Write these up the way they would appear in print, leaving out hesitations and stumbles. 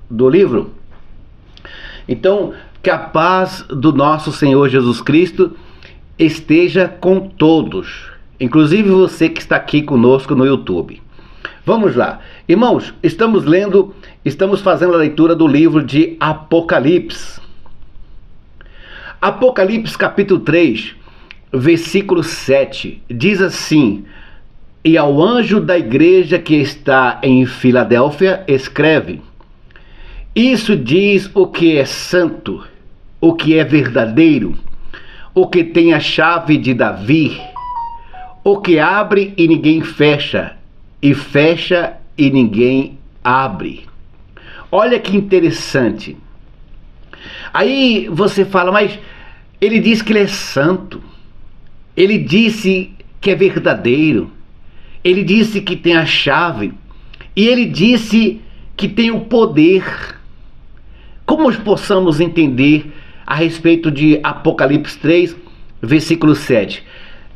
do livro. Então, que a paz do nosso Senhor Jesus Cristo esteja com todos, inclusive você que está aqui conosco no YouTube. Vamos lá. Irmãos, estamos fazendo a leitura do livro de Apocalipse. Apocalipse capítulo 3, versículo 7, diz assim: E ao anjo da igreja que está em Filadélfia, escreve: Isso diz o que é santo, o que é verdadeiro, o que tem a chave de Davi, o que abre e ninguém fecha, e fecha e ninguém abre. Olha que interessante. Aí você fala, mas ele diz que ele é santo, ele disse que é verdadeiro, ele disse que tem a chave, e ele disse que tem o poder. Como possamos entender a respeito de Apocalipse 3, versículo 7?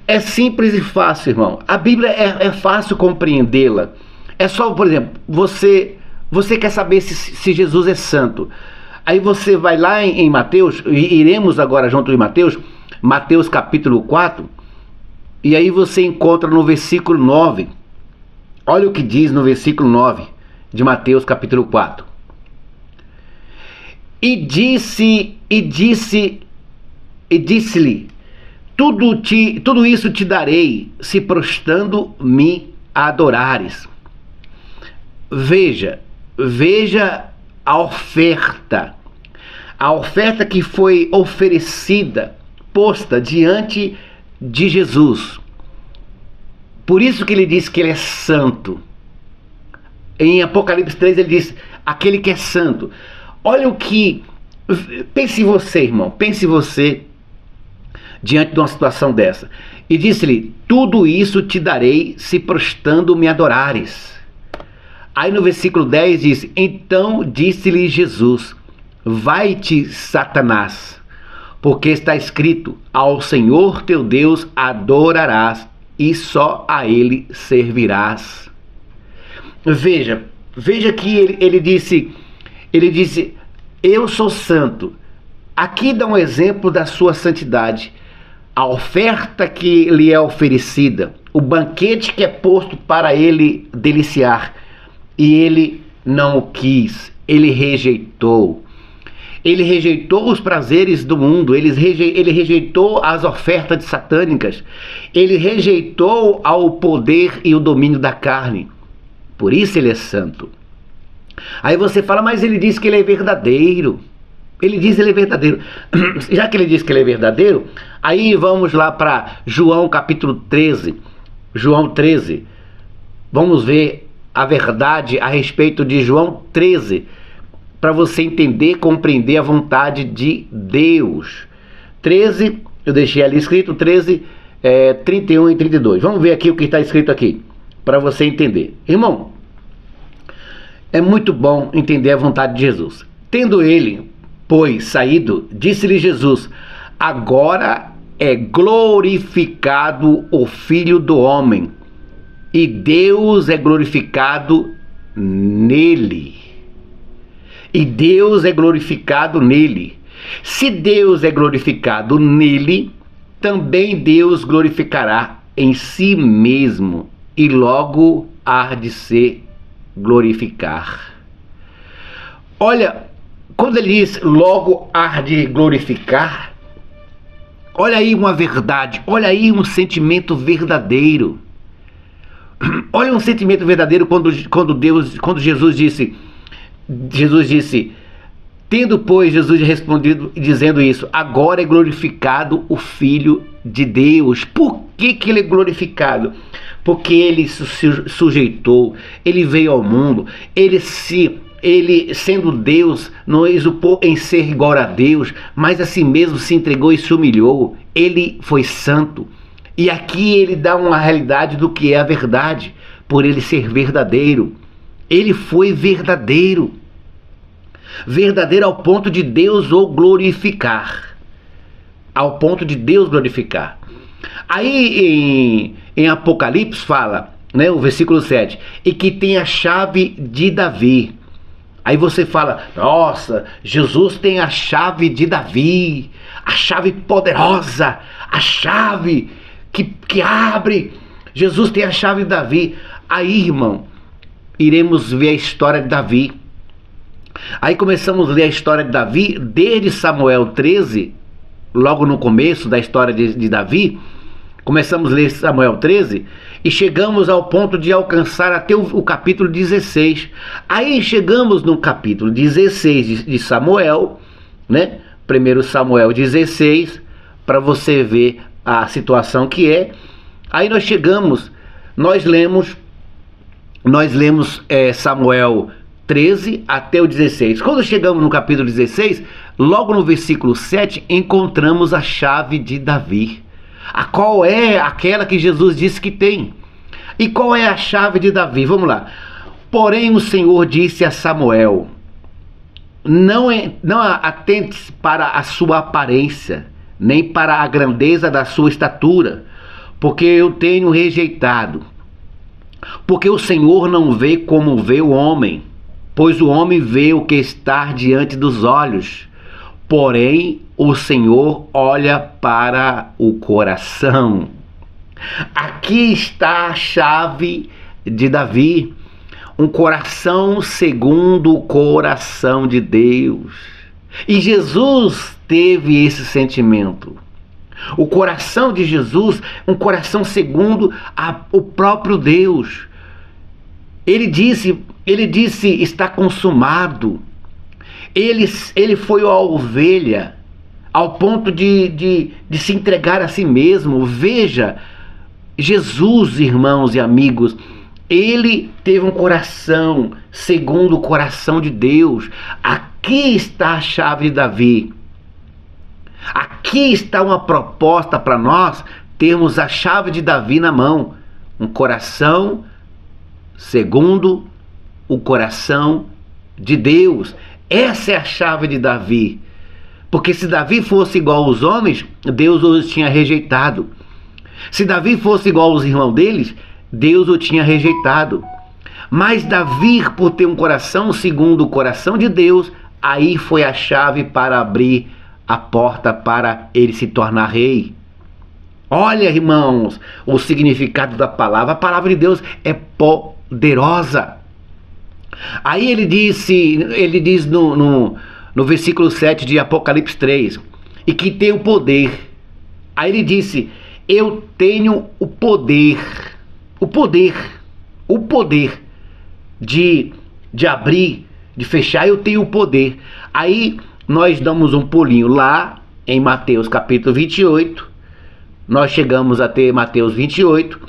É simples e fácil, irmão. A Bíblia é fácil compreendê-la. É só, por exemplo, você quer saber se Jesus é santo. Aí você vai lá em Mateus, e iremos agora junto em Mateus capítulo 4, e aí você encontra no versículo 9. Olha o que diz no versículo 9 de Mateus capítulo 4. E disse-lhe, tudo isso te darei, se prostrando me adorares. Veja a oferta que foi oferecida, posta diante de Jesus. Por isso que ele diz que ele é santo. Em Apocalipse 3 ele diz, aquele que é santo. Olha o que... Pense você, irmão, pense você diante de uma situação dessa. E disse-lhe, tudo isso te darei se prostrando me adorares. Aí no versículo 10 diz, então disse-lhe Jesus, vai-te, Satanás, porque está escrito, ao Senhor teu Deus adorarás e só a ele servirás. Veja que ele disse, eu sou santo. Aqui dá um exemplo da sua santidade. A oferta que lhe é oferecida, o banquete que é posto para ele deliciar, e ele não o quis, ele rejeitou. Ele rejeitou os prazeres do mundo, ele rejeitou as ofertas satânicas, ele rejeitou ao poder e o domínio da carne. Por isso ele é santo. Aí você fala, mas ele diz que ele é verdadeiro. Ele diz que ele é verdadeiro. Já que ele diz que ele é verdadeiro, aí vamos lá para João capítulo 13. João 13. Vamos ver a verdade a respeito de João 13, para você entender, compreender a vontade de Deus. 13, eu deixei ali escrito, 13, 31 e 32. Vamos ver aqui o que está escrito aqui, para você entender. Irmão, é muito bom entender a vontade de Jesus. Tendo ele, pois, saído, disse-lhe Jesus, agora é glorificado o Filho do Homem, e Deus é glorificado nele. E Deus é glorificado nele. Se Deus é glorificado nele, também Deus glorificará em si mesmo, e logo há de se glorificar. Olha, quando ele diz logo há de glorificar, olha aí uma verdade, olha aí um sentimento verdadeiro. Olha um sentimento verdadeiro quando Jesus disse, tendo pois Jesus respondido dizendo isso, agora é glorificado o Filho de Deus. Por que ele é glorificado? Porque ele se sujeitou, ele veio ao mundo, ele sendo Deus, não exultou em ser igual a Deus, mas a si mesmo se entregou e se humilhou. Ele foi santo. E aqui ele dá uma realidade do que é a verdade, por ele ser verdadeiro. Ele foi verdadeiro. Verdadeiro ao ponto de Deus o glorificar. Ao ponto de Deus glorificar. Aí em Apocalipse fala, né, o versículo 7, e que tem a chave de Davi. Aí você fala, nossa, Jesus tem a chave de Davi, a chave poderosa, a chave que abre. Jesus tem a chave de Davi. Aí, irmão, iremos ver a história de Davi. Aí começamos a ler a história de Davi desde Samuel 13, logo no começo da história de Davi. Começamos a ler Samuel 13 e chegamos ao ponto de alcançar até o capítulo 16. Aí chegamos no capítulo 16 de Samuel, né? 1 Samuel 16, para você ver a situação que é. Aí nós lemos Samuel 13 até o 16. Quando chegamos no capítulo 16, logo no versículo 7, encontramos a chave de Davi. A qual é aquela que Jesus disse que tem. E qual é a chave de Davi? Vamos lá. Porém o Senhor disse a Samuel: não atentes para a sua aparência, nem para a grandeza da sua estatura, porque eu tenho rejeitado. Porque o Senhor não vê como vê o homem, pois o homem vê o que está diante dos olhos. Porém, o Senhor olha para o coração. Aqui está a chave de Davi. Um coração segundo o coração de Deus. E Jesus teve esse sentimento. O coração de Jesus, um coração segundo o próprio Deus. Ele disse, está consumado. Ele foi a ovelha ao ponto de se entregar a si mesmo. Veja, Jesus, irmãos e amigos, ele teve um coração segundo o coração de Deus. Aqui está a chave de Davi. Aqui está uma proposta para nós termos a chave de Davi na mão. Um coração segundo o coração de Deus. Essa é a chave de Davi. Porque se Davi fosse igual aos homens, Deus os tinha rejeitado. Se Davi fosse igual aos irmãos deles, Deus o tinha rejeitado. Mas Davi, por ter um coração segundo o coração de Deus, aí foi a chave para abrir a porta para ele se tornar rei. Olha, irmãos, o significado da palavra. A palavra de Deus é poderosa. Aí ele diz no versículo 7 de Apocalipse 3, e que tem o poder. Aí ele disse: eu tenho o poder de abrir, de fechar. Eu tenho o poder. Aí nós damos um pulinho lá em Mateus capítulo 28, nós chegamos até Mateus 28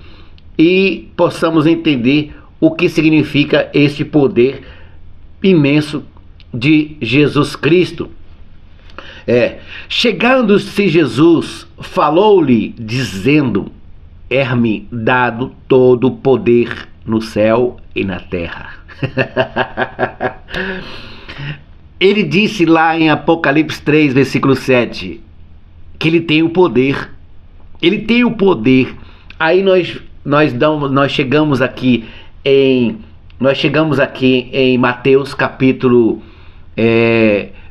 e possamos entender o que significa este poder imenso de Jesus Cristo. Chegando-se Jesus, falou-lhe, dizendo: é-me dado todo o poder no céu e na terra. Ele disse lá em Apocalipse 3, versículo 7, que ele tem o poder. Ele tem o poder. Aí nós chegamos aqui em Mateus capítulo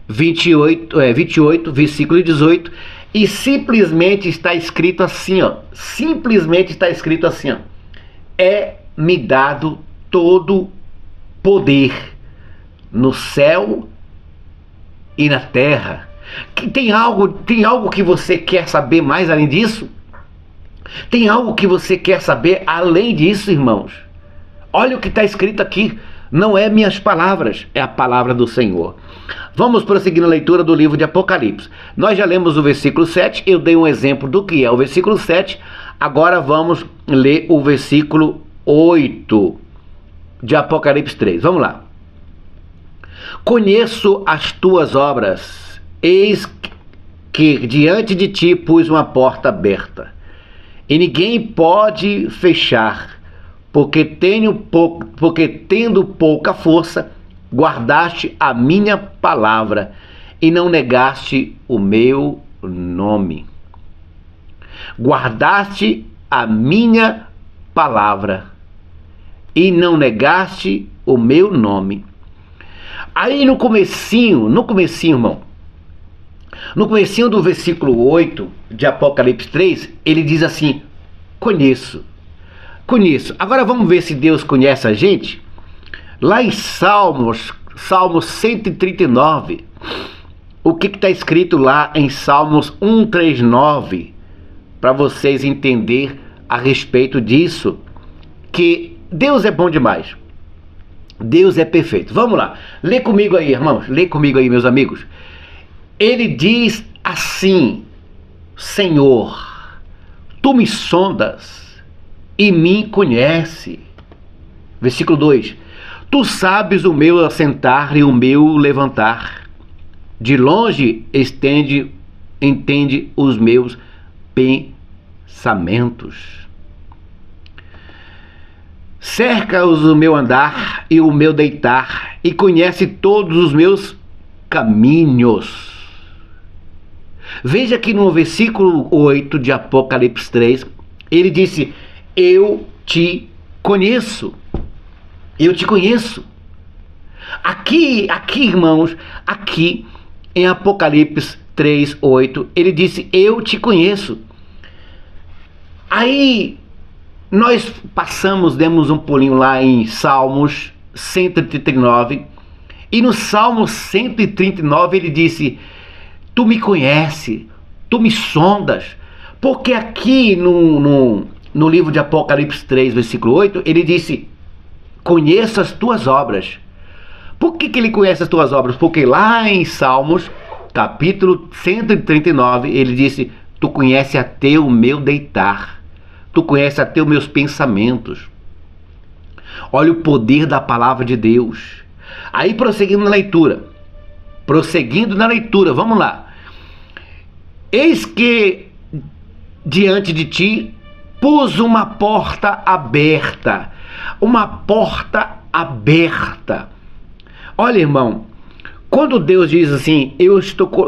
28, versículo 18, e simplesmente está escrito assim, ó. É-me dado todo poder no céu e na terra. Tem algo que você quer saber mais além disso? Tem algo que você quer saber além disso, irmãos? Olha o que está escrito aqui. Não é minhas palavras, é a palavra do Senhor. Vamos prosseguir na leitura do livro de Apocalipse. Nós já lemos o versículo 7, eu dei um exemplo do que é o versículo 7. Agora vamos ler o versículo 8 de Apocalipse 3. Vamos lá. Conheço as tuas obras, eis que diante de ti pus uma porta aberta, e ninguém pode fechar, porque tendo pouca força, guardaste a minha palavra e não negaste o meu nome. Guardaste a minha palavra e não negaste o meu nome. Aí no comecinho, irmão, no comecinho do versículo 8 de Apocalipse 3, ele diz assim: conheço. Agora vamos ver se Deus conhece a gente. Lá em Salmo 139, o que está escrito lá em Salmos 139, para vocês entenderem a respeito disso, que Deus é bom demais. Deus é perfeito. Vamos lá. Lê comigo aí, irmãos. Lê comigo aí, meus amigos. Ele diz assim: Senhor, tu me sondas e me conhece. Versículo 2. Tu sabes o meu assentar e o meu levantar. De longe entende os meus pensamentos. Cerca-os o meu andar e o meu deitar, e conhece todos os meus caminhos. Veja que no versículo 8 de Apocalipse 3, ele disse: eu te conheço. Eu te conheço. Aqui, irmãos, aqui em Apocalipse 3, 8, ele disse: eu te conheço. Aí nós demos um pulinho lá em Salmos 139, e no Salmo 139 ele disse: tu me conhece, tu me sondas. Porque aqui no livro de Apocalipse 3, versículo 8, ele disse: conheço as tuas obras. Por que ele conhece as tuas obras? Porque lá em Salmos, capítulo 139, ele disse: tu conheces até o meu deitar, tu conheces até os meus pensamentos. Olha o poder da palavra de Deus. Aí prosseguindo na leitura, vamos lá. Eis que diante de ti pus uma porta aberta. Uma porta aberta. Olha, irmão, quando Deus diz assim: eu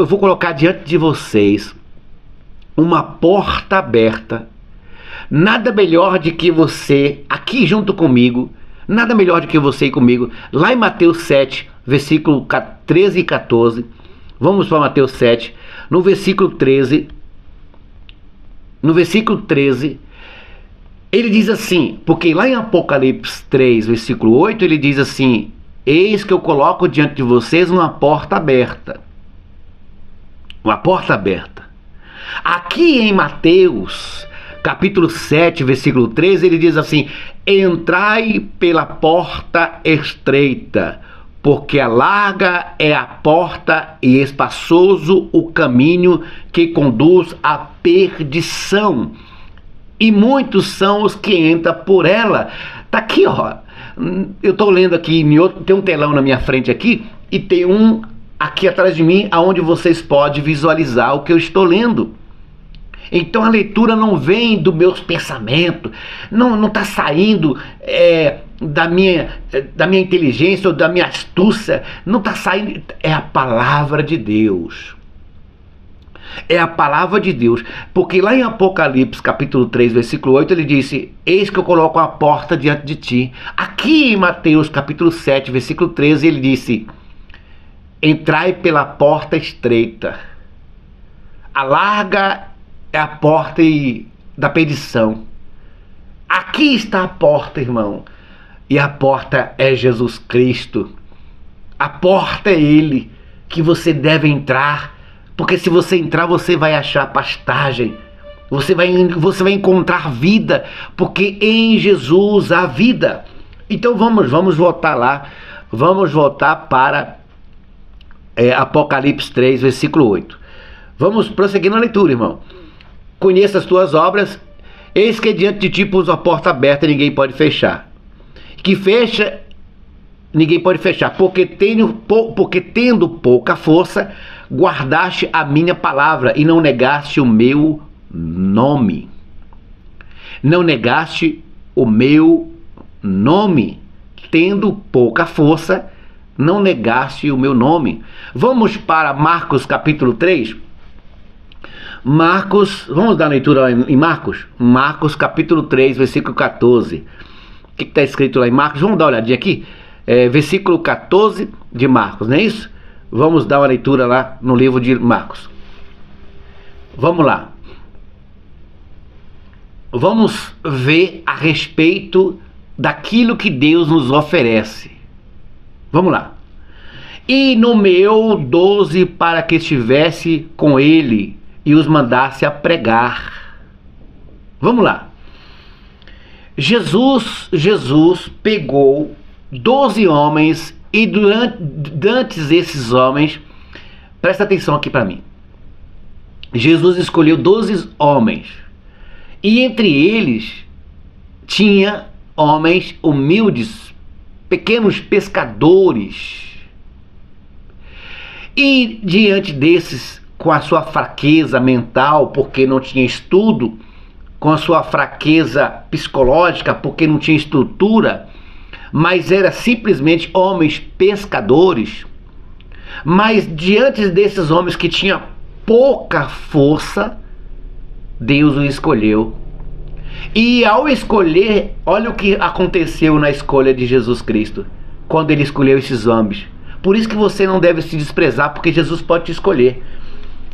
vou colocar diante de vocês uma porta aberta, nada melhor de que você, aqui junto comigo, nada melhor do que você e comigo, lá em Mateus 7, versículo 13 e 14, vamos para Mateus 7, no versículo 13, ele diz assim, porque lá em Apocalipse 3, versículo 8, ele diz assim: eis que eu coloco diante de vocês uma porta aberta. Uma porta aberta. Aqui em Mateus, capítulo 7, versículo 13, ele diz assim: entrai pela porta estreita, porque larga é a porta e espaçoso o caminho que conduz à perdição, e muitos são os que entram por ela. Tá aqui, ó. Eu estou lendo aqui, tem um telão na minha frente aqui, e tem um aqui atrás de mim, aonde vocês podem visualizar o que eu estou lendo. Então a leitura não vem dos meus pensamentos, não está saindo da minha inteligência ou da minha astúcia, não está saindo, é a palavra de Deus. É a palavra de Deus, porque lá em Apocalipse capítulo 3, versículo 8, ele disse: eis que eu coloco a porta diante de ti. Aqui em Mateus capítulo 7, versículo 13, ele disse: entrai pela porta estreita, a larga é a porta da perdição. Aqui está a porta, irmão, e a porta é Jesus Cristo. A porta é Ele, que você deve entrar. Porque se você entrar, você vai achar pastagem, você vai encontrar vida, porque em Jesus há vida. Então vamos voltar lá, vamos voltar para Apocalipse 3, versículo 8. Vamos prosseguir na leitura, irmão. Conheça as tuas obras, eis que diante de ti pus a porta aberta e ninguém pode fechar. Que fecha, ninguém pode fechar, porque tendo pouca força, guardaste a minha palavra e não negaste o meu nome. Não negaste o meu nome. Tendo pouca força, não negaste o meu nome. Vamos para Marcos capítulo 3. Vamos dar leitura em Marcos? Marcos capítulo 3, versículo 14. O que está escrito lá em Marcos? Vamos dar uma olhadinha aqui. versículo 14 de Marcos, não é isso? Vamos dar uma leitura lá no livro de Marcos. Vamos lá. Vamos ver a respeito daquilo que Deus nos oferece. Vamos lá. E nomeou 12 para que estivesse com ele e os mandasse a pregar. Vamos lá. Jesus pegou 12 homens e durante esses homens, presta atenção aqui para mim. Jesus escolheu 12 homens e entre eles tinha homens humildes, pequenos pescadores. E diante desses, com a sua fraqueza mental, porque não tinha estudo, com a sua fraqueza psicológica, porque não tinha estrutura, mas era simplesmente homens pescadores. Mas diante desses homens que tinham pouca força, Deus o escolheu. E ao escolher, olha o que aconteceu na escolha de Jesus Cristo, quando ele escolheu esses homens. Por isso que você não deve se desprezar, porque Jesus pode te escolher.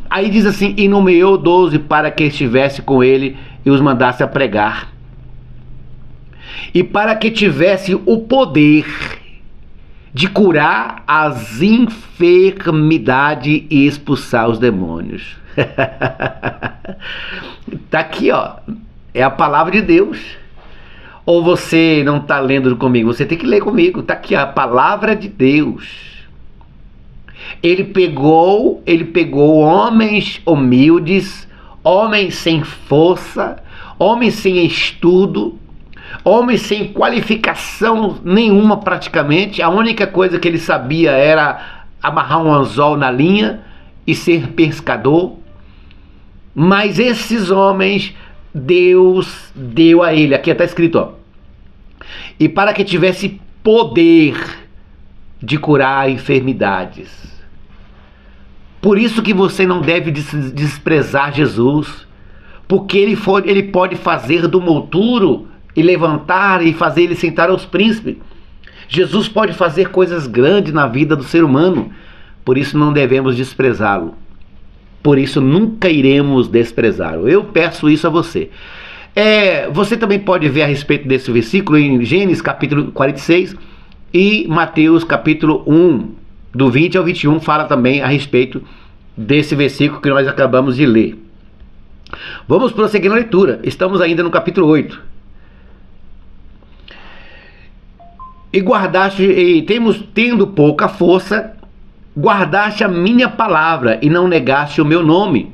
Aí diz assim, e nomeou 12 para que estivesse com ele e os mandasse a pregar. E para que tivesse o poder de curar as enfermidades e expulsar os demônios. Tá aqui, ó. É a palavra de Deus. Ou você não está lendo comigo? Você tem que ler comigo. Tá aqui a palavra de Deus. Ele pegou homens humildes, homens sem força, homens sem estudo, homens sem qualificação nenhuma praticamente. A única coisa que ele sabia era amarrar um anzol na linha e ser pescador. Mas esses homens, Deus deu a ele, aqui está escrito, ó, e para que tivesse poder de curar enfermidades. Por isso que você não deve desprezar Jesus, porque ele pode fazer do monturo e levantar e fazer ele sentar aos príncipes. Jesus pode fazer coisas grandes na vida do ser humano, por isso não devemos desprezá-lo. Por isso nunca iremos desprezá-lo. Eu peço isso a você. Você também pode ver a respeito desse versículo em Gênesis capítulo 46 e Mateus capítulo 1, do 20 ao 21, fala também a respeito desse versículo que nós acabamos de ler. Vamos prosseguir na leitura. Estamos ainda no capítulo 8. Tendo pouca força, guardaste a minha palavra e não negaste o meu nome.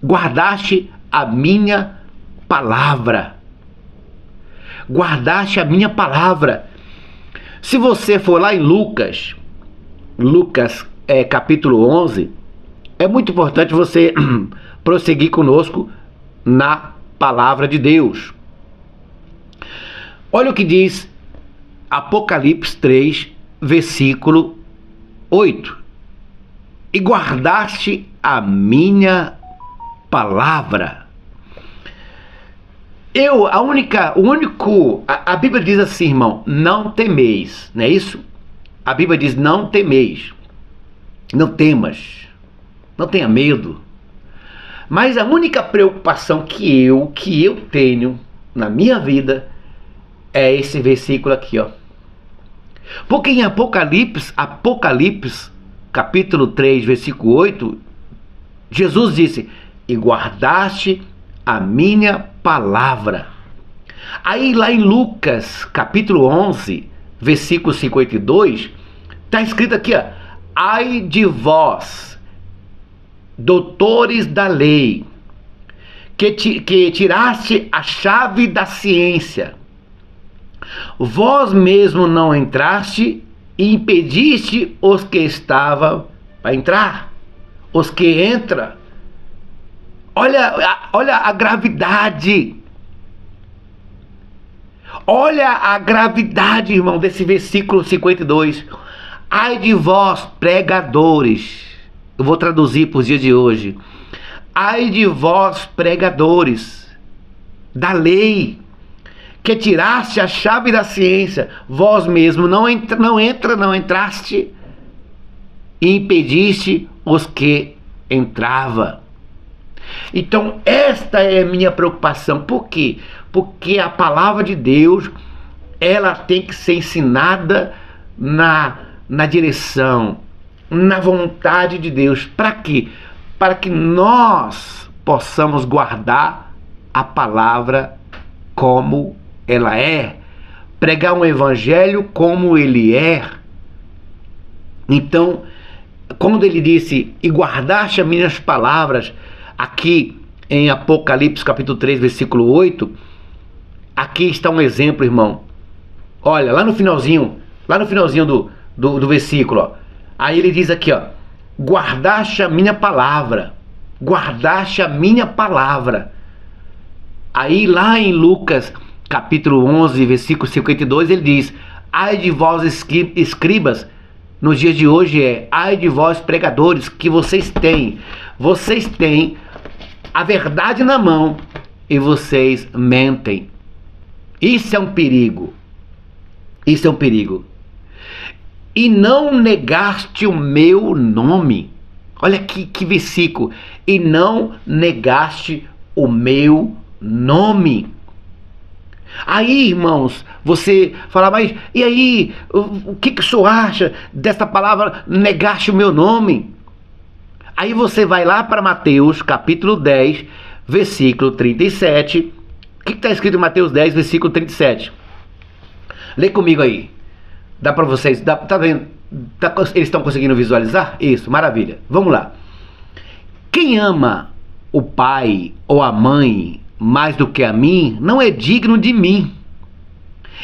Guardaste a minha palavra. Guardaste a minha palavra. Se você for lá em Lucas capítulo 11, é muito importante você prosseguir conosco na palavra de Deus. Olha o que diz Apocalipse 3, versículo 8. E guardaste a minha palavra. A Bíblia diz assim, irmão, não temeis, não é isso? A Bíblia diz, não temeis, não temas, não tenha medo. Mas a única preocupação que eu tenho na minha vida é esse versículo aqui, ó. Porque em Apocalipse, capítulo 3, versículo 8, Jesus disse, e guardaste a minha palavra. Aí lá em Lucas, capítulo 11, versículo 52, está escrito aqui, ó, ai de vós, doutores da lei, que tiraste a chave da ciência, vós mesmo não entraste e impediste os que estavam para entrar. Os que entram. Olha a gravidade. Olha a gravidade, irmão, desse versículo 52. Ai de vós, pregadores. Eu vou traduzir para os dias de hoje. Ai de vós, pregadores da lei, que tiraste a chave da ciência, vós mesmo não entraste e impediste os que entrava. Então esta é a minha preocupação. Por quê? Porque a palavra de Deus, ela tem que ser ensinada na direção, na vontade de Deus. Para quê? Para que nós possamos guardar a palavra como ela é, pregar um evangelho como ele é. Então, quando ele disse, e guardaste as minhas palavras, aqui em Apocalipse capítulo 3, versículo 8, aqui está um exemplo, irmão. Olha, lá no finalzinho do versículo, ó, aí ele diz aqui, ó, guardaste a minha palavra, guardaste a minha palavra. Aí lá em Lucas capítulo 11, versículo 52, ele diz, ai de vós escribas, nos dias de hoje ai de vós pregadores, que vocês têm a verdade na mão e vocês mentem. Isso é um perigo. Isso é um perigo. E não negaste o meu nome. Olha que versículo. E não negaste o meu nome. Aí, irmãos, você fala, mas e aí, o que o senhor acha dessa palavra, negaste o meu nome? Aí você vai lá para Mateus capítulo 10, versículo 37. O que está escrito em Mateus 10, versículo 37? Lê comigo aí. Dá para vocês, tá vendo? Eles estão conseguindo visualizar? Isso, maravilha. Vamos lá. Quem ama o pai ou a mãe mais do que a mim, não é digno de mim.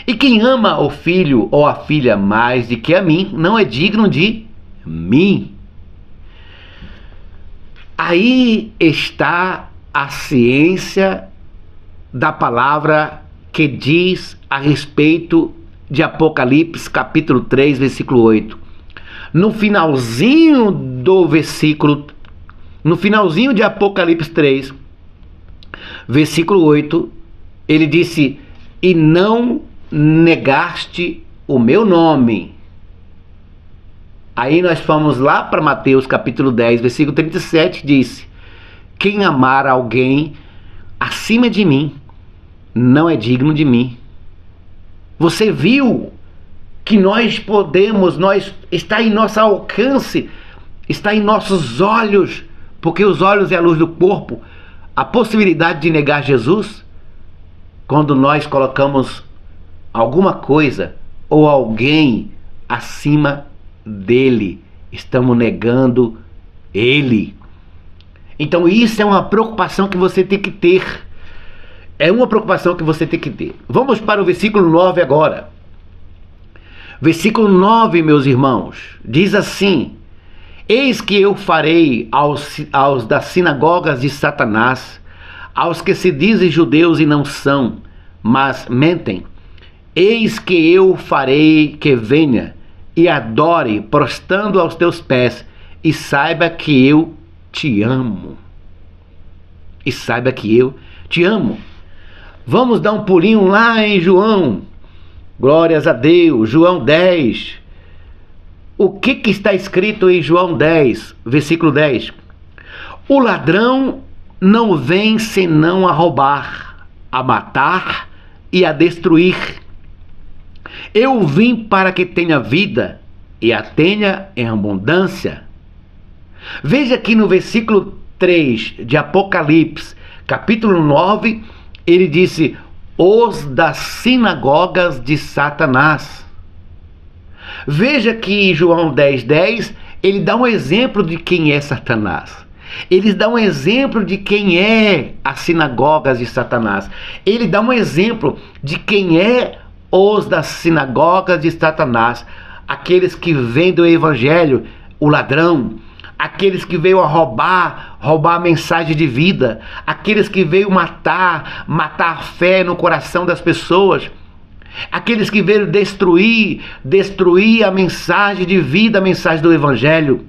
E quem ama o filho ou a filha mais do que a mim, não é digno de mim. Aí está a ciência da palavra que diz a respeito de Apocalipse capítulo 3, versículo 8. No finalzinho do versículo, no finalzinho de Apocalipse 3, versículo 8, ele disse, e não negaste o meu nome. Aí nós fomos lá para Mateus capítulo 10, versículo 37, disse, quem amar alguém acima de mim, não é digno de mim. Você viu que nós podemos, está em nosso alcance, está em nossos olhos, porque os olhos é a luz do corpo, a possibilidade de negar Jesus, quando nós colocamos alguma coisa ou alguém acima dele, estamos negando ele. Então isso é uma preocupação que você tem que ter. É uma preocupação que você tem que ter. Vamos para o versículo 9 agora. Versículo 9, meus irmãos, diz assim, eis que eu farei aos das sinagogas de Satanás, aos que se dizem judeus e não são, mas mentem, eis que eu farei que venha e adore, prostrando aos teus pés, e saiba que eu te amo. E saiba que eu te amo. Vamos dar um pulinho lá em João. Glórias a Deus. João 10. O que está escrito em João 10, versículo 10? O ladrão não vem senão a roubar, a matar e a destruir. Eu vim para que tenha vida e a tenha em abundância. Veja aqui no versículo 3 de Apocalipse, capítulo 9, ele disse, os das sinagogas de Satanás. Veja que em João 10:10, ele dá um exemplo de quem é Satanás. Ele dá um exemplo de quem é as sinagogas de Satanás. Ele dá um exemplo de quem é os das sinagogas de Satanás. Aqueles que vendem o evangelho, o ladrão. Aqueles que veio a roubar a mensagem de vida. Aqueles que veio matar a fé no coração das pessoas. Aqueles que veio destruir a mensagem de vida, a mensagem do evangelho.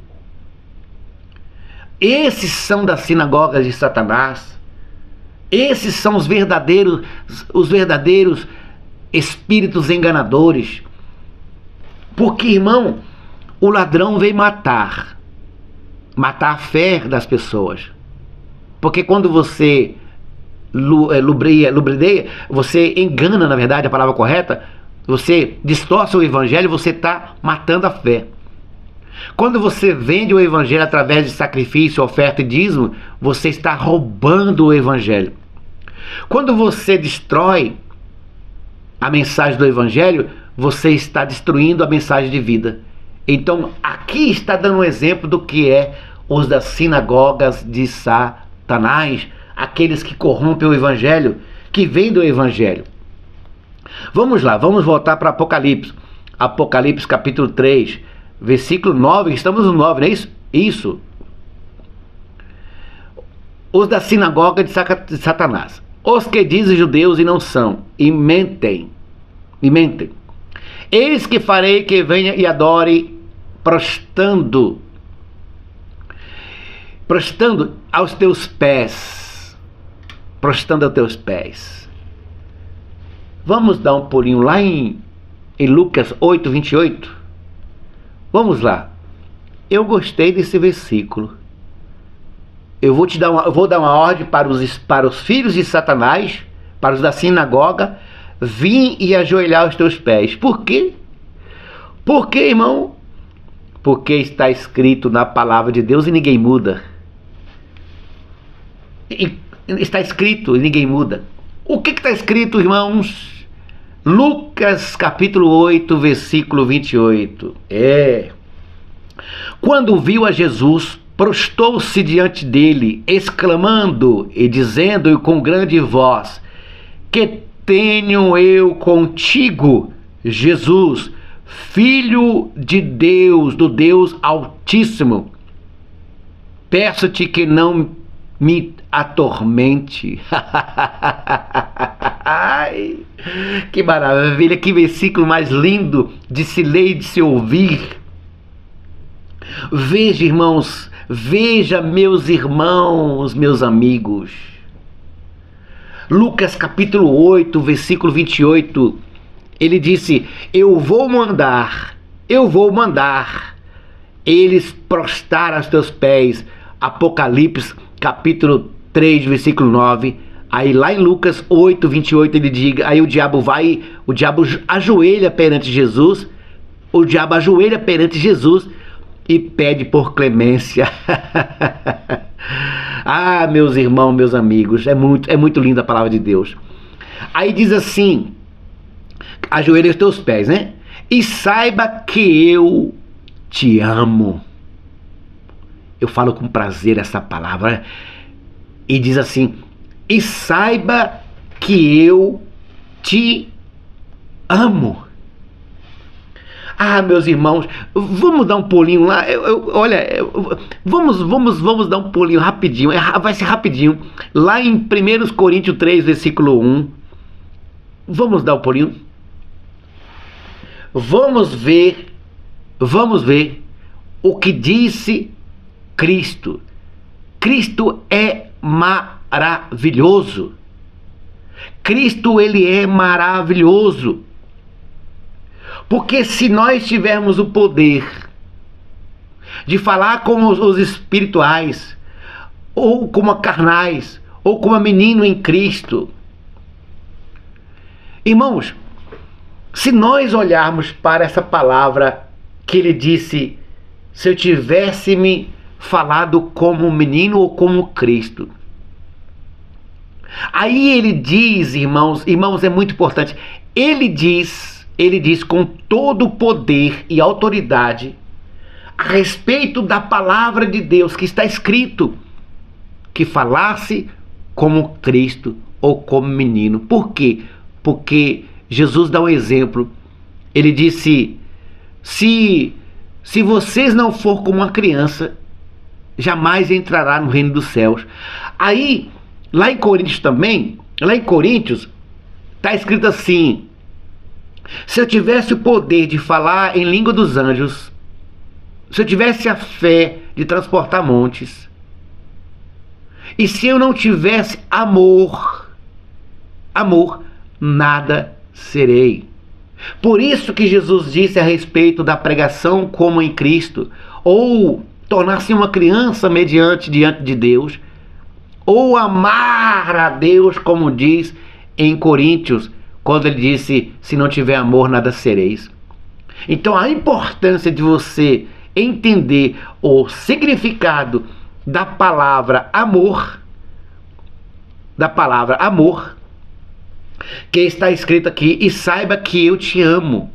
Esses são das sinagogas de Satanás. Esses são os verdadeiros espíritos enganadores. Porque, irmão, o ladrão veio matar a fé das pessoas. Porque quando você lubrideia, você engana, na verdade, a palavra correta, você distorce o evangelho, você está matando a fé. Quando você vende o evangelho através de sacrifício, oferta e dízimo, você está roubando o evangelho. Quando você destrói a mensagem do evangelho, você está destruindo a mensagem de vida. Então, aqui está dando um exemplo do que é os das sinagogas de Satanás, aqueles que corrompem o evangelho, que vêm do evangelho. Vamos lá, vamos voltar para Apocalipse. Apocalipse capítulo 3, versículo 9, estamos no 9, não é isso? Isso. Os da sinagoga de Satanás, os que dizem judeus e não são, e mentem. Eis que farei que venha e adore, prostrando aos teus pés. Prostrando aos teus pés. Vamos dar um pulinho lá em Lucas 8, 28. Vamos lá. Eu gostei desse versículo. Eu vou dar uma ordem para os filhos de Satanás, para os da sinagoga, vim e ajoelhar aos teus pés. Por quê? Por quê, irmão? Porque está escrito na palavra de Deus e ninguém muda. Está escrito e ninguém muda. O que está escrito, irmãos? Lucas capítulo 8, versículo 28. Quando viu a Jesus, prostou-se diante dele, exclamando e dizendo com grande voz: que tenho eu contigo, Jesus, Filho de Deus, do Deus Altíssimo? Peço-te que não me atormente. Ai, que maravilha, que versículo mais lindo de se ler e de se ouvir. Veja, irmãos, veja, meus irmãos, meus amigos. Lucas capítulo 8, versículo 28, ele disse: eu vou mandar eles prostrar aos teus pés. Apocalipse capítulo 3, versículo 9. Aí lá em Lucas 8, 28 ele diga, aí o diabo ajoelha perante Jesus, e pede por clemência. Ah, meus irmãos, meus amigos, é muito linda a palavra de Deus. Aí diz assim: ajoelha os teus pés, né? E saiba que eu te amo. Eu falo com prazer essa palavra. E diz assim: e saiba que eu te amo. Ah, meus irmãos, vamos dar um pulinho lá. Vamos dar um pulinho rapidinho. Vai ser rapidinho. Lá em 1 Coríntios 3, versículo 1. Vamos dar um pulinho. Vamos ver o que disse Cristo. Cristo é maravilhoso. Cristo, ele é maravilhoso. Porque se nós tivermos o poder de falar como os espirituais, ou como carnais, ou como menino em Cristo, irmãos, se nós olharmos para essa palavra que ele disse, se eu tivesse me falado como menino ou como Cristo, aí ele diz, irmãos, é muito importante, ele diz com todo o poder e autoridade a respeito da palavra de Deus que está escrito, que falasse como Cristo ou como menino. Por quê? Porque Jesus dá um exemplo. Ele disse: se vocês não for como uma criança, jamais entrará no reino dos céus. Aí, lá em Coríntios também, está escrito assim: se eu tivesse o poder de falar em língua dos anjos, se eu tivesse a fé de transportar montes, E se eu não tivesse amor, nada serei. Por isso que Jesus disse a respeito da pregação como em Cristo, ou tornar-se uma criança diante de Deus, ou amar a Deus, como diz em Coríntios, quando ele disse, se não tiver amor, nada sereis. Então a importância de você entender o significado da palavra amor, que está escrito aqui, e saiba que eu te amo.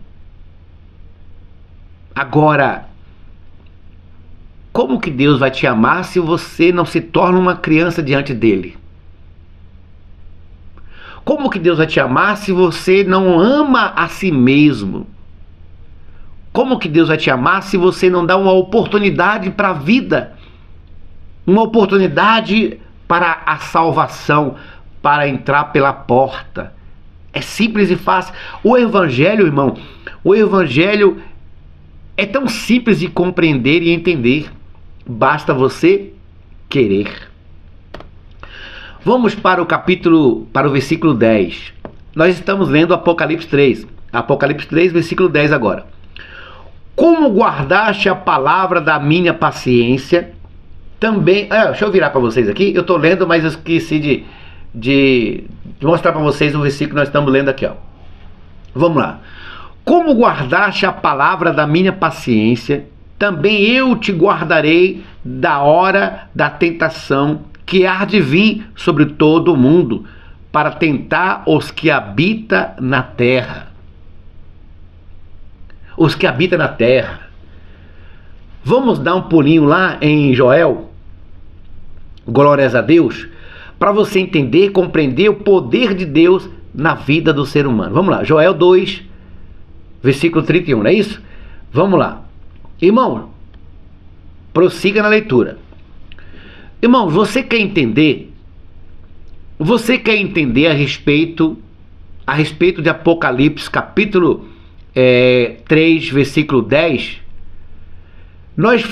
Agora, como que Deus vai te amar se você não se torna uma criança diante dele? Como que Deus vai te amar se você não ama a si mesmo? Como que Deus vai te amar se você não dá uma oportunidade para a vida? Uma oportunidade para a salvação, para entrar pela porta. É simples e fácil. O Evangelho, irmão, o Evangelho é tão simples de compreender e entender. Basta você querer. Vamos para o versículo 10. Nós estamos lendo Apocalipse 3. Apocalipse 3, versículo 10 agora. Como guardaste a palavra da minha paciência, também... deixa eu virar para vocês aqui. Eu estou lendo, mas eu esqueci de mostrar para vocês o versículo que nós estamos lendo aqui. Vamos lá. Como guardaste a palavra da minha paciência, também eu te guardarei da hora da tentação que há de vir sobre todo o mundo, para tentar os que habitam na terra. Os que habitam na terra. Vamos dar um pulinho lá em Joel, glórias a Deus, para você entender, compreender o poder de Deus na vida do ser humano. Vamos lá, Joel 2, versículo 31, não é isso? Vamos lá. Irmão, prossiga na leitura. Irmão, você quer entender a respeito de Apocalipse, capítulo 3, versículo 10? Nós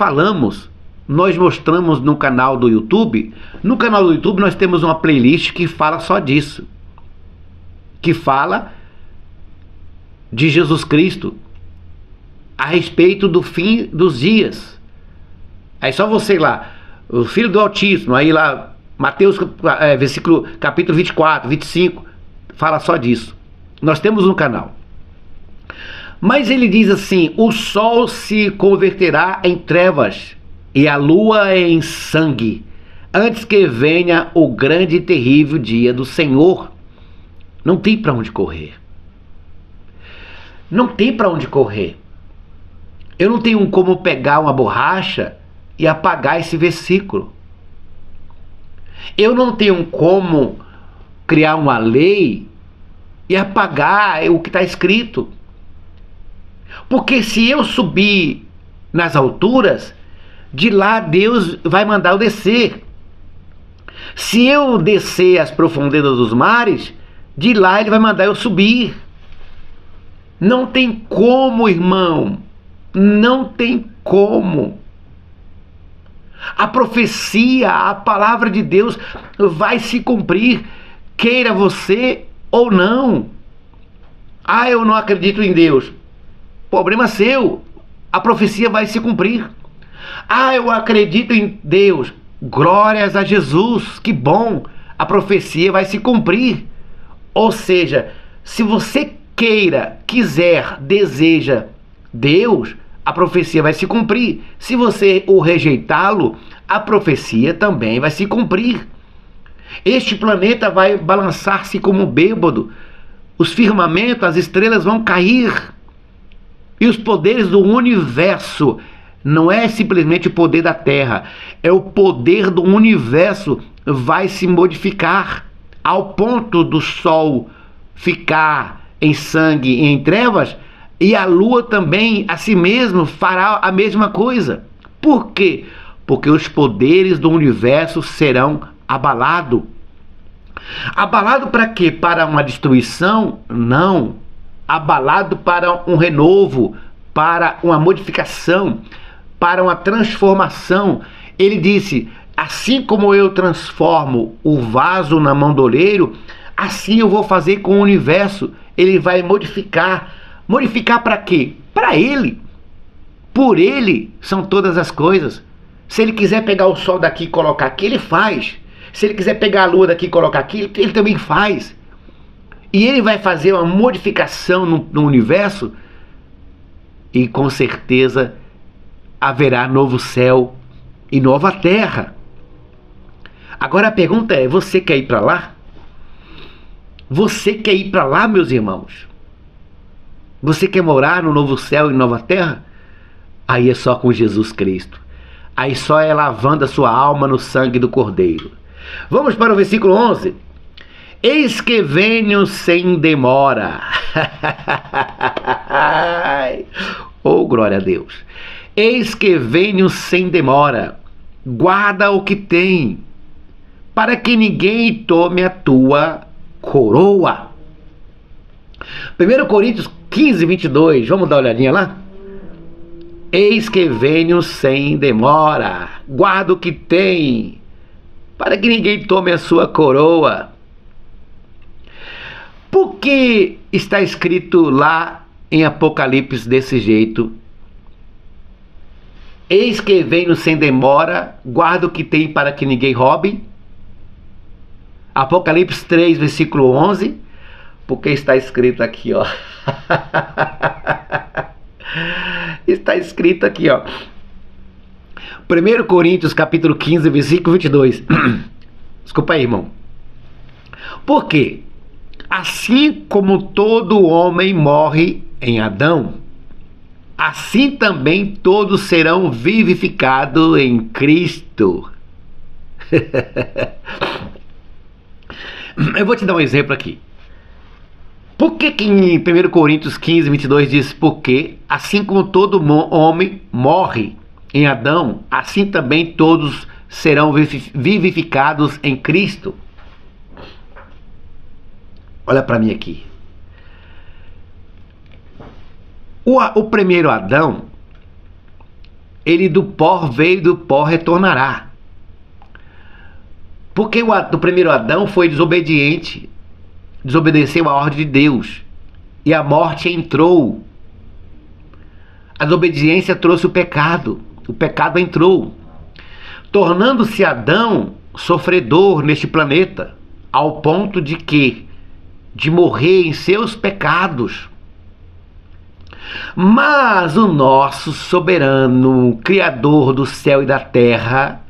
mostramos no canal do YouTube. No canal do YouTube nós temos uma playlist que fala só disso. Que fala de Jesus Cristo, a respeito do fim dos dias. Aí só você ir lá, o Filho do Altíssimo, aí lá, Mateus, versículo, capítulo 24, 25, fala só disso. Nós temos no canal. Mas ele diz assim: o sol se converterá em trevas e a lua em sangue, antes que venha o grande e terrível dia do Senhor. Não tem para onde correr. Não tem para onde correr. Eu não tenho como pegar uma borracha e apagar esse versículo. Eu não tenho como criar uma lei e apagar o que está escrito. Porque se eu subir nas alturas, de lá Deus vai mandar eu descer. Se eu descer às profundezas dos mares, de lá Ele vai mandar eu subir. Não tem como, irmão. Não tem como. A profecia, a palavra de Deus vai se cumprir, queira você ou não. Eu não acredito em Deus. Problema seu. A profecia vai se cumprir. Eu acredito em Deus. Glórias a Jesus. Que bom. A profecia vai se cumprir. Ou seja, se você quiser, deseja Deus, a profecia vai se cumprir. Se você o rejeitá-lo, a profecia também vai se cumprir. Este planeta vai balançar-se como bêbado. Os firmamentos, as estrelas vão cair. E os poderes do universo, não é simplesmente o poder da Terra, é o poder do universo, vai se modificar ao ponto do Sol ficar em sangue e em trevas, e a Lua também a si mesmo fará a mesma coisa. Por quê? Porque os poderes do universo serão abalados. Abalado para quê? Para uma destruição? Não. Abalado para um renovo, para uma modificação, para uma transformação. Ele disse: Assim como eu transformo o vaso na mão do oleiro, assim eu vou fazer com o universo. Ele vai modificar. Modificar para quê? Para ele. Por ele são todas as coisas. Se ele quiser pegar o sol daqui e colocar aqui, ele faz. Se ele quiser pegar a lua daqui e colocar aqui, ele também faz. E ele vai fazer uma modificação no universo e com certeza haverá novo céu e nova terra. Agora a pergunta é, você quer ir para lá? Você quer ir para lá, meus irmãos? Você quer morar no novo céu e nova terra? Aí é só com Jesus Cristo. Aí só é lavando a sua alma no sangue do Cordeiro. Vamos para o versículo 11. Eis que venho sem demora. Oh, glória a Deus. Eis que venho sem demora. Guarda o que tem, para que ninguém tome a tua coroa. 1 Coríntios 15, 22. Vamos dar uma olhadinha lá? Eis que venho sem demora. Guarda o que tem, para que ninguém tome a sua coroa. Por que está escrito lá em Apocalipse desse jeito? Eis que venho sem demora, guarda o que tem para que ninguém roube. Apocalipse 3, versículo 11. Porque está escrito aqui, ó. Está escrito aqui, ó. 1 Coríntios capítulo 15, versículo 22. Desculpa aí, irmão. Por quê? Assim como todo homem morre em Adão, assim também todos serão vivificados em Cristo. Eu vou te dar um exemplo aqui. Por que em 1 Coríntios 15, 22 diz, porque assim como todo homem morre em Adão, assim também todos serão vivificados em Cristo? Olha para mim aqui. O primeiro Adão, ele do pó veio, do pó retornará. Porque o primeiro Adão foi desobediente, desobedeceu a ordem de Deus, e a morte entrou. A desobediência trouxe o pecado entrou, tornando-se Adão sofredor neste planeta, ao ponto de que? De morrer em seus pecados. Mas o nosso soberano, Criador do céu e da terra,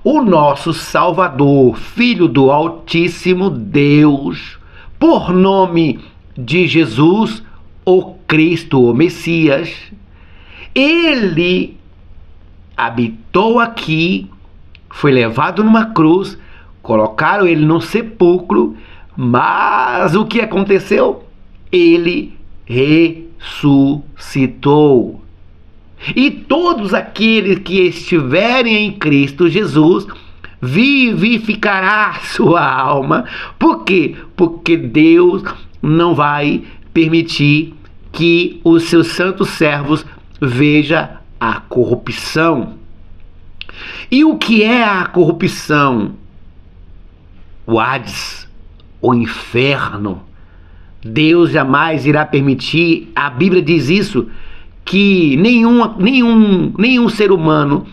o nosso Salvador, Filho do Altíssimo Deus, por nome de Jesus, o Cristo, o Messias, ele habitou aqui, foi levado numa cruz, colocaram ele num sepulcro, mas o que aconteceu? Ele ressuscitou. E todos aqueles que estiverem em Cristo Jesus vivificará sua alma. Por quê? Porque Deus não vai permitir que os seus santos servos vejam a corrupção. E o que é a corrupção? O Hades, o inferno. Deus jamais irá permitir, a Bíblia diz isso, que nenhum ser humano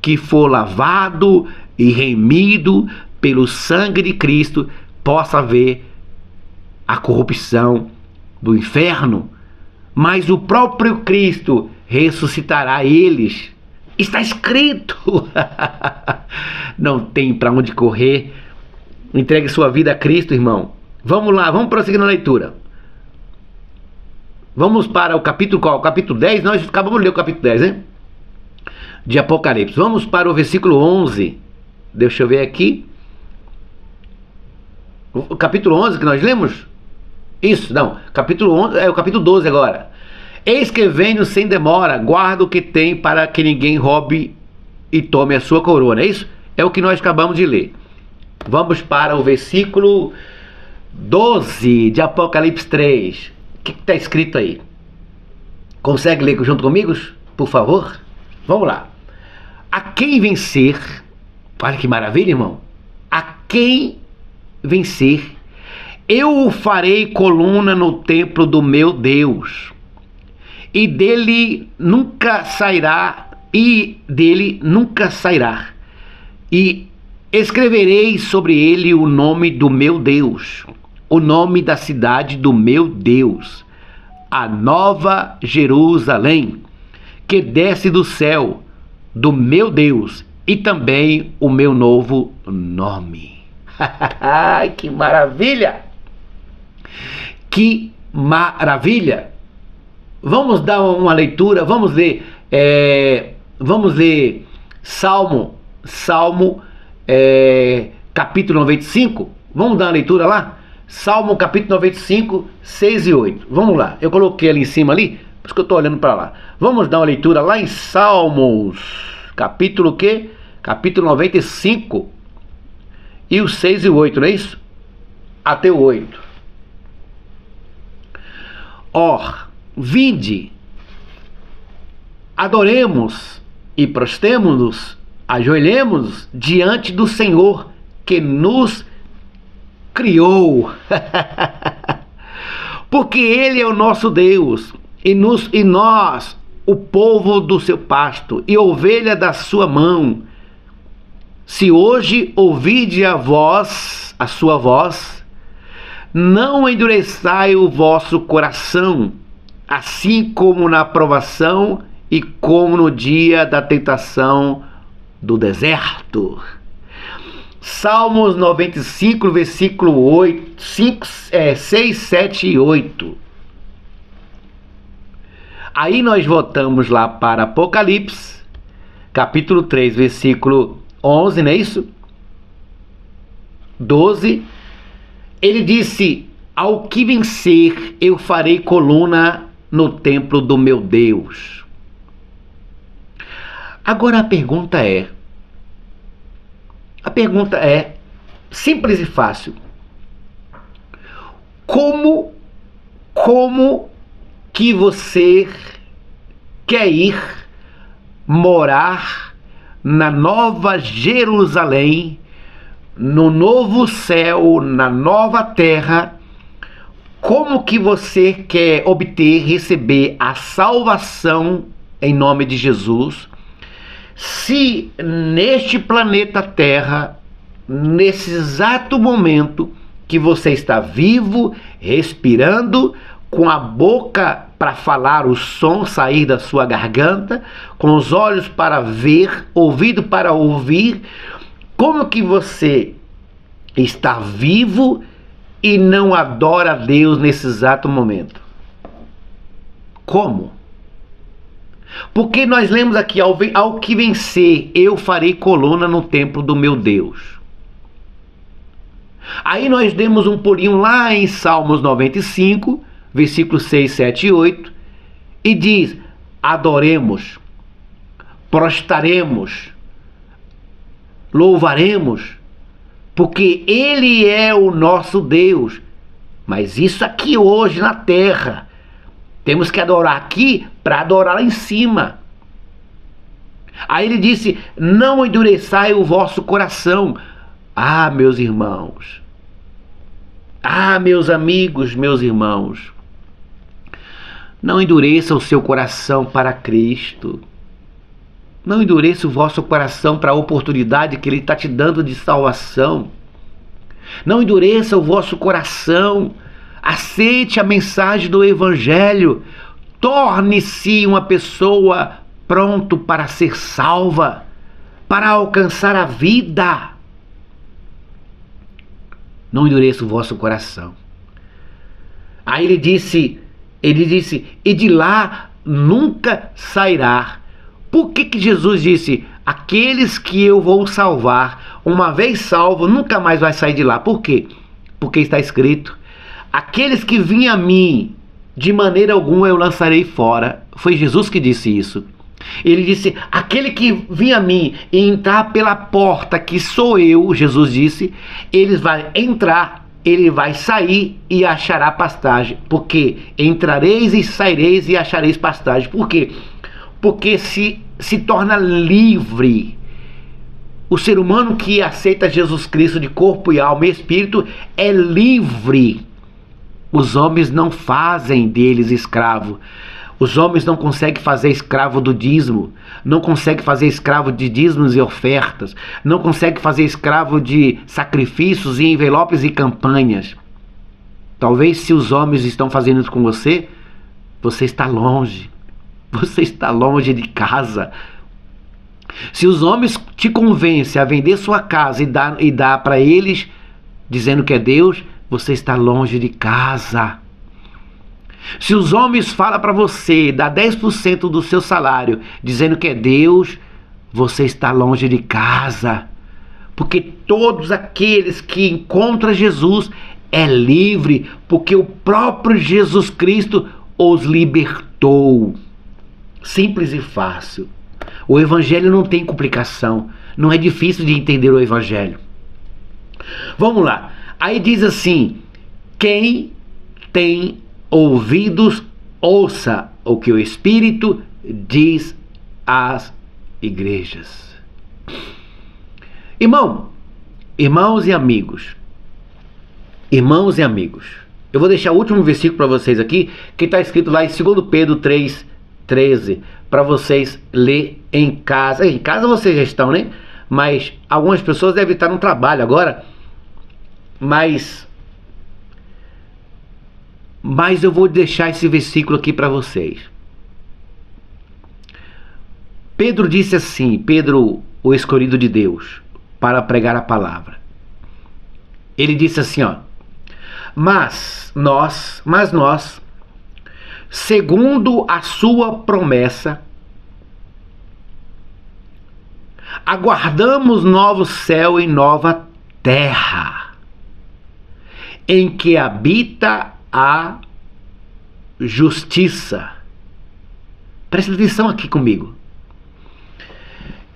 que for lavado e remido pelo sangue de Cristo possa ver a corrupção do inferno. Mas o próprio Cristo ressuscitará eles. Está escrito. Não tem para onde correr. Entregue sua vida a Cristo, irmão. Vamos lá, vamos prosseguir na leitura. Vamos para o capítulo qual? O capítulo 10, nós acabamos de ler o capítulo 10, hein? De Apocalipse. Vamos para o versículo 11. Deixa eu ver aqui. O capítulo 11 que nós lemos? Isso, não. Capítulo 11, é o capítulo 12 agora. Eis que venho sem demora, guarda o que tem para que ninguém roube e tome a sua coroa, não é isso? É o que nós acabamos de ler. Vamos para o versículo 12 de Apocalipse 3. O que está escrito aí? Consegue ler junto comigo, por favor? Vamos lá. A quem vencer, Olha que maravilha, irmão. A quem vencer, eu o farei coluna no templo do meu Deus, e dele nunca sairá, e escreverei sobre ele o nome do meu Deus, o nome da cidade do meu Deus, a nova Jerusalém, que desce do céu do meu Deus, e também o meu novo nome. Ai, que maravilha! Que maravilha! Vamos dar uma leitura, vamos ler Salmo capítulo 95. Vamos dar uma leitura lá? Salmo capítulo 95, 6 e 8. Vamos lá, eu coloquei ali em cima ali, por isso que eu estou olhando para lá. Vamos dar uma leitura lá em Salmos, capítulo quê? Capítulo 95, e o 6 e o 8, não é isso? Até o 8. Vinde, adoremos e prostremo-nos, ajoelhemos diante do Senhor que nos criou. Porque Ele é o nosso Deus, e nós, o povo do seu pasto, e ovelha da sua mão. Se hoje ouvide a sua voz, não endureçai o vosso coração, assim como na provação e como no dia da tentação do deserto. Salmos 95, versículo 8, 6, 7 e 8. Aí nós voltamos lá para Apocalipse, capítulo 3, versículo 11, não é isso? 12. Ele disse: ao que vencer, eu farei coluna no templo do meu Deus. Agora a pergunta é simples e fácil. Como que você quer ir morar na nova Jerusalém, no novo céu, na nova terra? Como que você quer receber a salvação em nome de Jesus, se neste planeta Terra, nesse exato momento que você está vivo, respirando, com a boca para falar, o som sair da sua garganta, com os olhos para ver, ouvido para ouvir, como que você está vivo e não adora a Deus nesse exato momento? Como? Porque nós lemos aqui: ao que vencer, eu farei coluna no templo do meu Deus. Aí nós demos um pulinho lá em Salmos 95, versículos 6, 7 e 8, e diz: adoremos, prostraremos, louvaremos, porque Ele é o nosso Deus. Mas isso aqui hoje na terra, temos que adorar aqui para adorar lá em cima. Aí ele disse: não endureçai o vosso coração. Ah, meus irmãos, meus amigos, meus irmãos, não endureça o seu coração para Cristo. Não endureça o vosso coração para a oportunidade que Ele está te dando de salvação. Não endureça o vosso coração. Aceite a mensagem do Evangelho. Torne-se uma pessoa pronto para ser salva, para alcançar a vida. Não endureça o vosso coração. Aí ele disse, e de lá nunca sairá. Por que Jesus disse: aqueles que eu vou salvar, uma vez salvo, nunca mais vai sair de lá? Por quê? Porque está escrito: aqueles que vêm a mim, de maneira alguma eu lançarei fora. Foi Jesus que disse isso. Ele disse: aquele que vem a mim e entrar pela porta, que sou eu, Jesus disse, ele vai entrar, ele vai sair e achará pastagem. Porque entrareis e saireis e achareis pastagem. Por quê? Porque se torna livre O ser humano que aceita Jesus Cristo de corpo e alma e espírito é livre. Os homens não fazem deles escravo. Os homens não conseguem fazer escravo do dízimo, não conseguem fazer escravo de dízimos e ofertas, não conseguem fazer escravo de sacrifícios e envelopes e campanhas. Talvez se os homens estão fazendo isso com você, você está longe. Você está longe de casa. Se os homens te convencem a vender sua casa e dar para eles, dizendo que é Deus, você está longe de casa. Se os homens falam para você dar 10% do seu salário, dizendo que é Deus, você está longe de casa. Porque todos aqueles que encontram Jesus é livre, porque o próprio Jesus Cristo os libertou. Simples e fácil. O Evangelho não tem complicação. Não é difícil de entender o Evangelho. Vamos lá. Aí diz assim: quem tem ouvidos, ouça o que o Espírito diz às igrejas. Irmãos e amigos, eu vou deixar o último versículo para vocês aqui, que está escrito lá em 2 Pedro 3,13, para vocês ler em casa. Em casa vocês já estão, né? Mas algumas pessoas devem estar no trabalho agora, mas eu vou deixar esse versículo aqui para vocês. Pedro disse assim, Pedro, o escolhido de Deus, para pregar a palavra. Ele disse assim, ó: Mas nós, segundo a sua promessa, aguardamos novo céu e nova terra, em que habita a justiça. Presta atenção aqui comigo.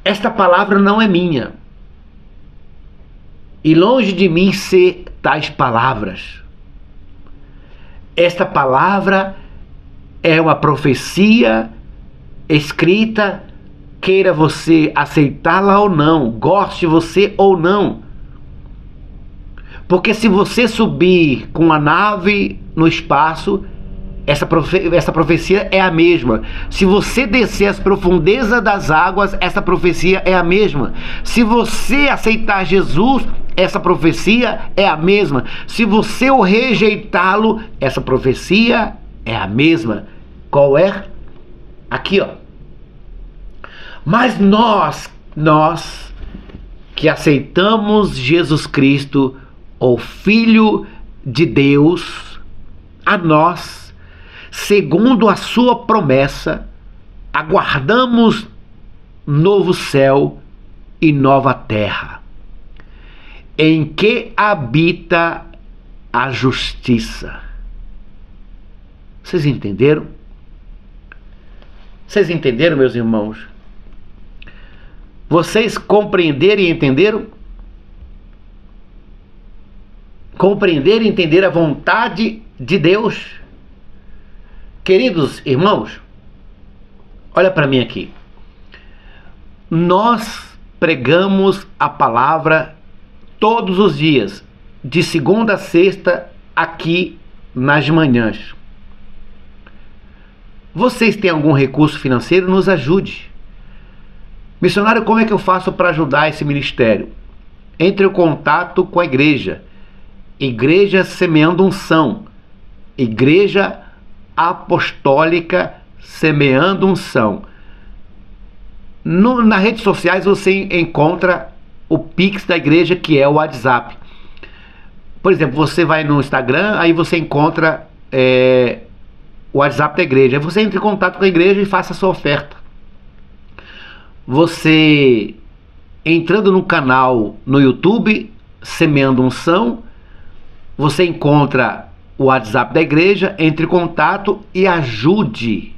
Esta palavra não é minha, e longe de mim ser tais palavras. Esta palavra é uma profecia escrita, queira você aceitá-la ou não, goste você ou não. Porque se você subir com a nave no espaço, essa profecia é a mesma. Se você descer as profundezas das águas, essa profecia é a mesma. Se você aceitar Jesus, essa profecia é a mesma. Se você o rejeitá-lo, essa profecia é a mesma. Qual é? Aqui, ó. Mas nós que aceitamos Jesus Cristo, o Filho de Deus, a nós, segundo a sua promessa, aguardamos novo céu e nova terra, em que habita a justiça. Vocês entenderam? Vocês entenderam, meus irmãos? Vocês compreenderam e entenderam? Compreender e entender a vontade de Deus? Queridos irmãos, olha para mim aqui. Nós pregamos a palavra todos os dias, de segunda a sexta, aqui nas manhãs. Vocês têm algum recurso financeiro? Nos ajude. Missionário, como é que eu faço para ajudar esse ministério? Entre em contato com a igreja. Igreja Semeando Unção. Igreja Apostólica Semeando Unção. Nas redes sociais você encontra o Pix da igreja, que é o WhatsApp. Por exemplo, você vai no Instagram, aí você encontra o WhatsApp da igreja. Aí você entra em contato com a igreja e faça a sua oferta. Você entrando no canal no YouTube, Semeando Unção, você encontra o WhatsApp da igreja, entre em contato e ajude.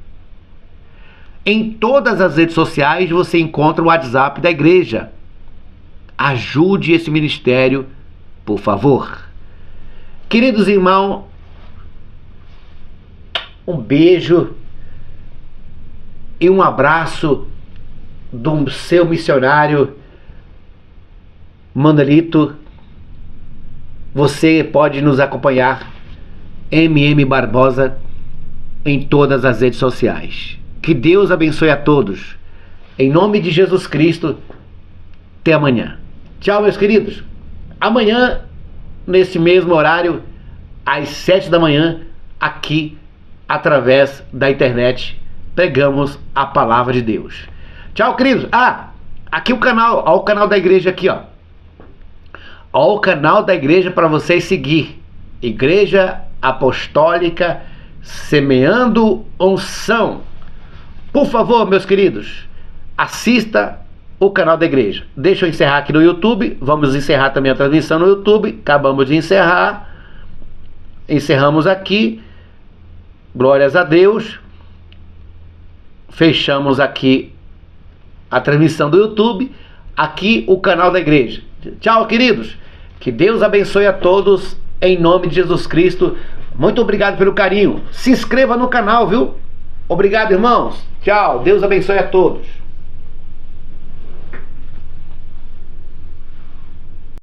Em todas as redes sociais você encontra o WhatsApp da igreja. Ajude esse ministério, por favor. Queridos irmãos, um beijo e um abraço do seu missionário Manelito, você pode nos acompanhar, MM Barbosa, em todas as redes sociais. Que Deus abençoe a todos. Em nome de Jesus Cristo, até amanhã. Tchau, meus queridos. Amanhã, nesse mesmo horário, às 7 da manhã, aqui, através da internet, pregamos a palavra de Deus. Tchau, queridos. Aqui o canal, ó, o canal da igreja aqui, ó. Ó, o canal da igreja para vocês seguir. Igreja Apostólica Semeando Unção. Por favor, meus queridos, assista o canal da igreja. Deixa eu encerrar aqui no YouTube. Vamos encerrar também a transmissão no YouTube. Acabamos de encerrar. Encerramos aqui. Glórias a Deus. Fechamos aqui a transmissão do YouTube. Aqui o canal da igreja. Tchau, queridos. Que Deus abençoe a todos em nome de Jesus Cristo. Muito obrigado pelo carinho. Se inscreva no canal, viu? Obrigado, irmãos. Tchau. Deus abençoe a todos.